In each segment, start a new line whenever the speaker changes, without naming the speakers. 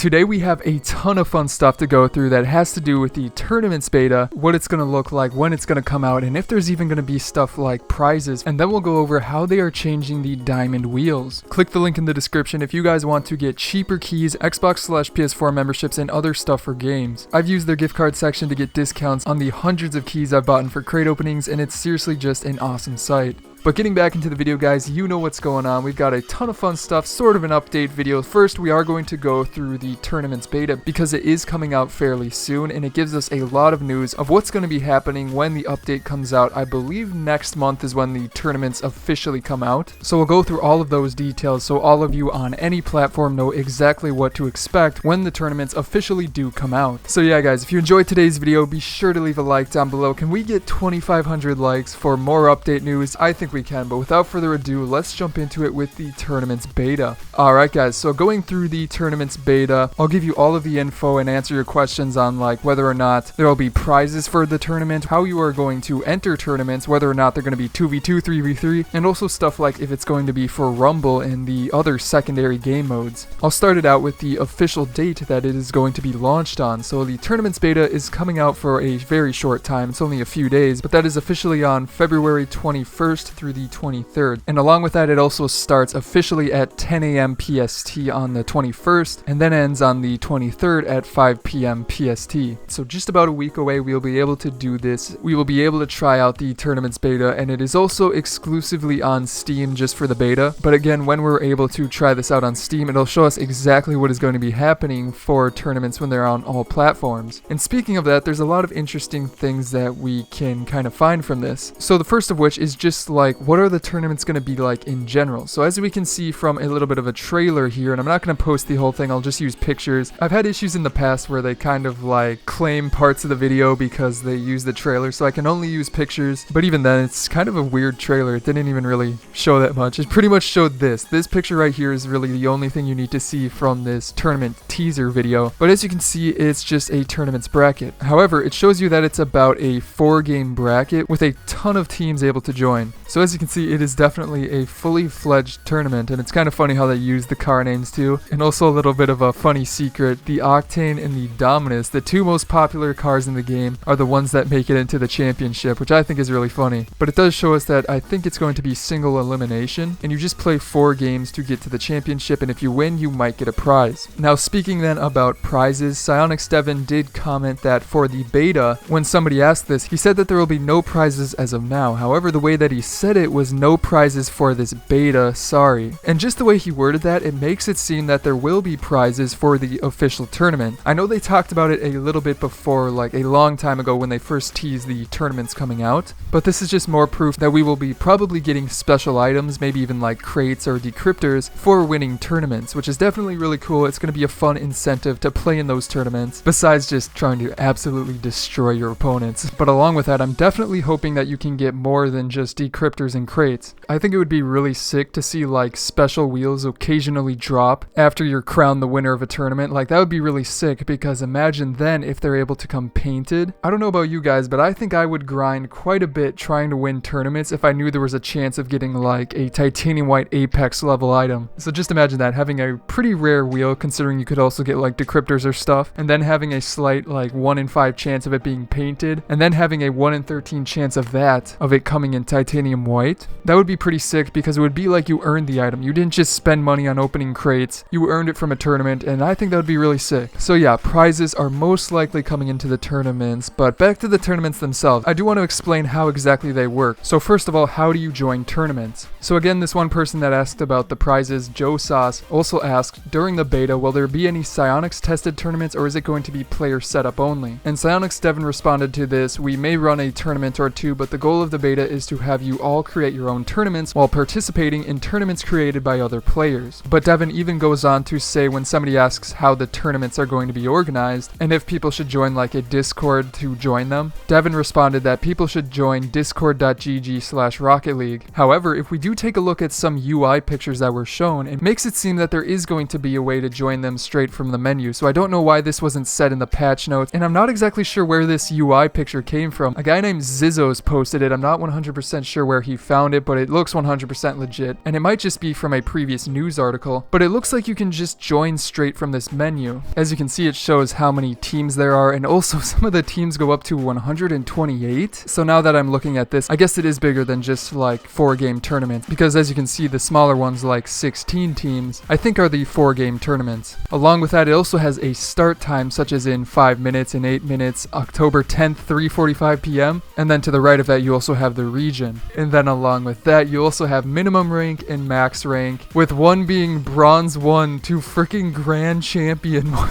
Today we have a ton of fun stuff to go through that has to do with the tournaments beta, what it's going to look like, when it's going to come out, and if there's even going to be stuff like prizes, and then we'll go over how they are changing the diamond wheels. Click the link in the description if you guys want to get cheaper keys, Xbox/PS4 memberships, and other stuff for games. I've used their gift card section to get discounts on the hundreds of keys I've bought for crate openings, and it's seriously just an awesome site. But getting back into the video, guys, you know what's going on. We've got a ton of fun stuff, sort of an update video. First, we are going to go through the tournaments beta because it is coming out fairly soon, and it gives us a lot of news of what's going to be happening when the update comes out. I believe next month is when the tournaments officially come out. So we'll go through all of those details so all of you on any platform know exactly what to expect when the tournaments officially do come out. So yeah, guys, if you enjoyed today's video, be sure to leave a like down below. Can we get 2,500 likes for more update news? I think we can, but without further ado, let's jump into it with the tournaments beta. Alright guys, so going through the tournaments beta, I'll give you all of the info and answer your questions on like whether or not there will be prizes for the tournament, how you are going to enter tournaments, whether or not they're going to be 2v2, 3v3, and also stuff like if it's going to be for Rumble and the other secondary game modes. I'll start it out with the official date that it is going to be launched on. So the tournaments beta is coming out for a very short time, it's only a few days, but that is officially on February 21st through the 23rd. And along with that, it also starts officially at 10 a.m. PST on the 21st and then ends on the 23rd at 5 p.m. PST. So just about a week away, we'll be able to do this. We will be able to try out the tournaments beta, and it is also exclusively on Steam just for the beta. But again, when we're able to try this out on Steam, it'll show us exactly what is going to be happening for tournaments when they're on all platforms. And speaking of that, there's a lot of interesting things that we can kind of find from this. So the first of which is just like, what are the tournaments going to be like in general? So as we can see from a little bit of a trailer here, and I'm not going to post the whole thing, I'll just use pictures. I've had issues in the past where they kind of like claim parts of the video because they use the trailer, so I can only use pictures. But even then, it's kind of a weird trailer. It didn't even really show that much. It pretty much showed this. This picture right here is really the only thing you need to see from this tournament teaser video. But as you can see, it's just a tournaments bracket. However, it shows you that it's about a 4-game bracket with a ton of teams able to join. So as you can see, it is definitely a fully fledged tournament, and it's kind of funny how they use the car names too. And also a little bit of a funny secret, the Octane and the Dominus, the two most popular cars in the game, are the ones that make it into the championship, which I think is really funny. But it does show us that I think it's going to be single elimination, and you just play 4 games to get to the championship, and if you win, you might get a prize. Now speaking then about prizes, Psyonix Devin did comment that for the beta, when somebody asked this, he said that there will be no prizes as of now. However, the way that he said it was no prizes for this beta, sorry. And just the way he worded that, it makes it seem that there will be prizes for the official tournament. I know they talked about it a little bit before, like a long time ago when they first teased the tournaments coming out, but this is just more proof that we will be probably getting special items, maybe even like crates or decryptors for winning tournaments, which is definitely really cool. It's going to be a fun incentive to play in those tournaments, besides just trying to absolutely destroy your opponents. But along with that, I'm definitely hoping that you can get more than just decryptors and crates. I think it would be really sick to see like special wheels occasionally drop after you're crowned the winner of a tournament. Like that would be really sick, because imagine then if they're able to come painted. I don't know about you guys, but I think I would grind quite a bit trying to win tournaments if I knew there was a chance of getting like a titanium white apex level item. So just imagine that, having a pretty rare wheel, considering you could also get like decryptors or stuff, and then having a slight like 1 in 5 chance of it being painted, and then having a 1 in 13 chance of it coming in titanium white. That would be pretty sick, because it would be like you earned the item. You didn't just spend money on opening crates, you earned it from a tournament, and I think that would be really sick. So yeah, prizes are most likely coming into the tournaments, but back to the tournaments themselves, I do want to explain how exactly they work. So first of all, how do you join tournaments? So again, this one person that asked about the prizes, Joe Sauce, also asked, during the beta, will there be any Psyonix tested tournaments, or is it going to be player setup only? And Psyonix Devin responded to this, we may run a tournament or two, but the goal of the beta is to have you all create your own tournaments while participating in tournaments created by other players. But Devin even goes on to say, when somebody asks how the tournaments are going to be organized and if people should join like a Discord to join them, Devin responded that people should join discord.gg/Rocket League. However, if we do take a look at some UI pictures that were shown, it makes it seem that there is going to be a way to join them straight from the menu. So I don't know why this wasn't said in the patch notes, and I'm not exactly sure where this UI picture came from. A guy named Zizzo's posted it. I'm not 100% sure where where he found it, but it looks 100% legit. And it might just be from a previous news article, but it looks like you can just join straight from this menu. As you can see, it shows how many teams there are, and also some of the teams go up to 128. So now that I'm looking at this, I guess it is bigger than just like 4-game tournaments, because as you can see, the smaller ones like 16 teams, I think are the 4-game tournaments. Along with that, it also has a start time such as in 5 minutes and 8 minutes, October 10th, 3:45 p.m. And then to the right of that, you also have the region. And then along with that, you also have minimum rank and max rank, with one being bronze 1 to freaking grand champion 1.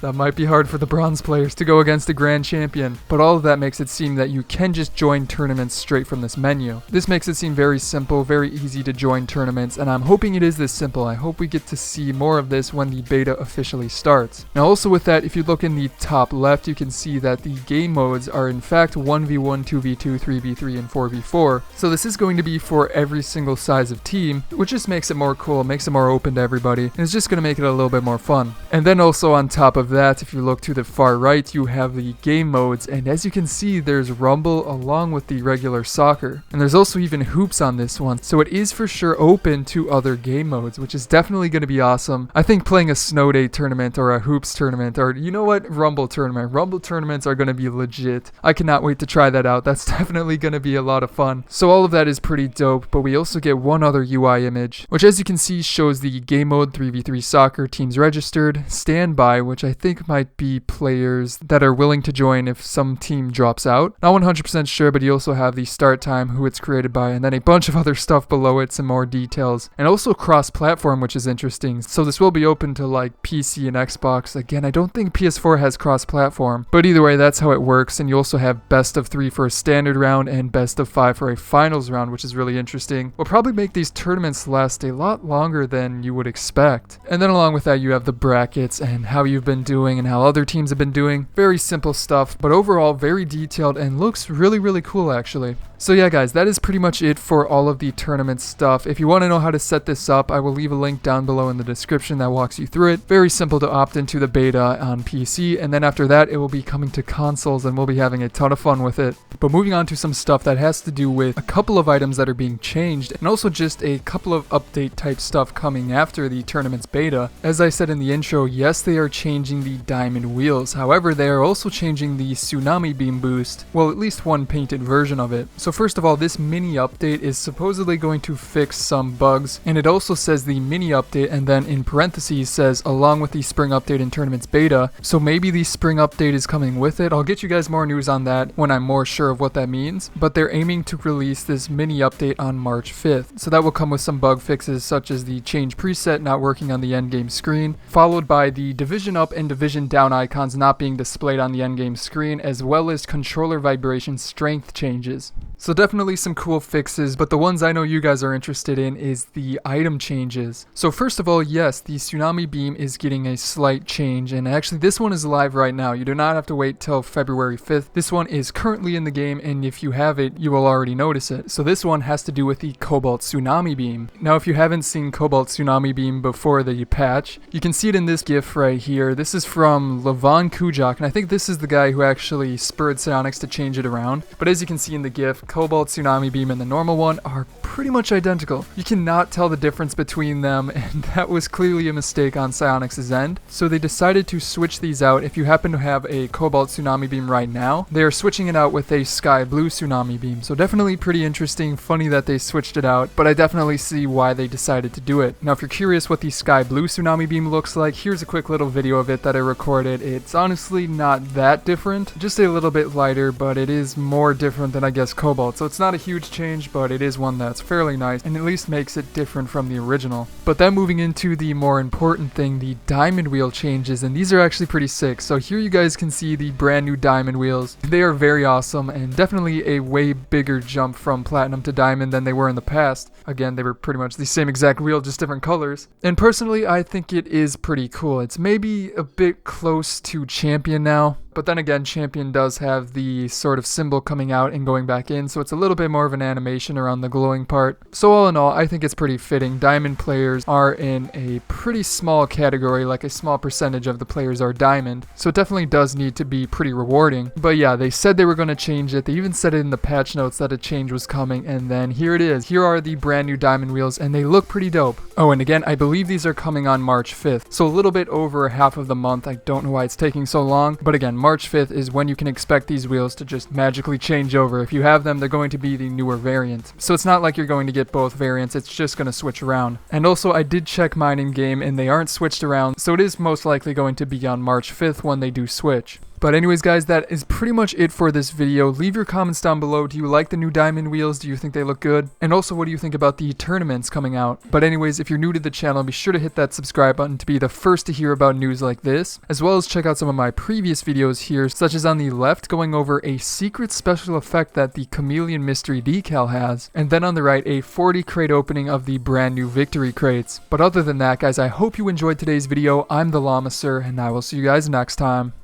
That might be hard for the bronze players to go against a grand champion, but all of that makes it seem that you can just join tournaments straight from this menu. This makes it seem very simple, very easy to join tournaments, and I'm hoping it is this simple. I hope we get to see more of this when the beta officially starts. Now also with that, if you look in the top left, you can see that the game modes are in fact 1v1, 2v2, 3v3, and 4v4. So this is going to be for every single size of team, which just makes it more cool, makes it more open to everybody, and it's just going to make it a little bit more fun. And then also on top of that, if you look to the far right, you have the game modes, and as you can see, there's Rumble along with the regular soccer. And there's also even hoops on this one, so it is for sure open to other game modes, which is definitely going to be awesome. I think playing a snow day tournament or a hoops tournament, or you know what, Rumble tournaments are going to be legit. I cannot wait to try that out. That's definitely going to be a lot of fun. So all of that is pretty dope, but we also get one other UI image, which as you can see shows the game mode 3v3 soccer, teams registered, standby, which I think might be players that are willing to join if some team drops out. Not 100% sure, but you also have the start time, who it's created by, and then a bunch of other stuff below it, some more details, and also cross-platform, which is interesting. So this will be open to like PC and Xbox. Again, I don't think PS4 has cross-platform, but either way, that's how it works. And you also have best of 3 for a standard round and best of 5 for a finals round, which is really interesting. Will probably make these tournaments last a lot longer than you would expect. And then along with that, you have the brackets and how you've been doing and how other teams have been doing. Very simple stuff, but overall very detailed and looks really, really cool actually. So yeah guys, that is pretty much it for all of the tournament stuff. If you want to know how to set this up, I will leave a link down below in the description that walks you through it. Very simple to opt into the beta on PC, and then after that it will be coming to consoles and we'll be having a ton of fun with it. But moving on to some stuff that has to do with a couple of items that are being changed, and also just a couple of update type stuff coming after the tournament's beta. As I said in the intro, yes, they are changing the diamond wheels. However, they are also changing the tsunami beam boost. Well, at least one painted version of it. So first of all, this mini update is supposedly going to fix some bugs, and it also says the mini update, and then in parentheses says along with the spring update in tournament's beta. So maybe the spring update is coming with it. I'll get you guys more news on that when I'm more sure of what that means, but they're aiming to release this mini update on March 5th. So that will come with some bug fixes such as the change preset not working on the endgame screen, followed by the division up and division down icons not being displayed on the endgame screen, as well as controller vibration strength changes. So definitely some cool fixes, but the ones I know you guys are interested in is the item changes. So first of all, yes, the tsunami beam is getting a slight change, and actually this one is live right now. You do not have to wait till February 5th. This one is currently in the game, and if you have it, you will already notice it. So this one has to do with the cobalt tsunami beam. Now if you haven't seen cobalt tsunami beam before the patch, you can see it in this GIF right here. This is from Levon Kujak, and I think this is the guy who actually spurred Psyonix to change it around. But as you can see in the GIF, cobalt tsunami beam and the normal one are pretty much identical. You cannot tell the difference between them, and that was clearly a mistake on Psyonix's end. So they decided to switch these out. If you happen to have a cobalt tsunami beam right now, they are switching it out with a sky blue tsunami beam. So definitely pretty interesting, funny that they switched it out, but I definitely see why they decided to do it. Now if you're curious what the sky blue tsunami beam looks like, here's a quick little video of it that I recorded. It's honestly not that different, just a little bit lighter, but it is more different than I guess cobalt. So it's not a huge change, but it is one that's fairly nice and at least makes it different from the original. But then moving into the more important thing, the diamond wheel changes, and these are actually pretty sick. So here you guys can see the brand new diamond wheels. They are very awesome and definitely a way bigger jump from platinum to diamond than they were in the past. Again, they were pretty much the same exact wheel, just different colors. And personally, I think it is pretty cool. It's maybe a bit close to champion now. But then again, champion does have the sort of symbol coming out and going back in, so it's a little bit more of an animation around the glowing part. So all in all, I think it's pretty fitting. Diamond players are in a pretty small category, like a small percentage of the players are diamond, so it definitely does need to be pretty rewarding. But yeah, they said they were going to change it. They even said it in the patch notes that a change was coming, and then here it is. Here are the brand new diamond wheels, and they look pretty dope. Oh, and again, I believe these are coming on March 5th, so a little bit over half of the month. I don't know why it's taking so long, but again, March 5th is when you can expect these wheels to just magically change over. If you have them, they're going to be the newer variant. So it's not like you're going to get both variants, it's just going to switch around. And also, I did check mine in game, and they aren't switched around, so it is most likely going to be on March 5th when they do switch. But anyways guys, that is pretty much it for this video. Leave your comments down below. Do you like the new diamond wheels? Do you think they look good? And also, what do you think about the tournaments coming out? But anyways, if you're new to the channel, be sure to hit that subscribe button to be the first to hear about news like this, as well as check out some of my previous videos here, such as on the left going over a secret special effect that the Chameleon Mystery decal has, and then on the right a 40 crate opening of the brand new victory crates. But other than that guys, I hope you enjoyed today's video. I'm TheLlamaSir, and I will see you guys next time.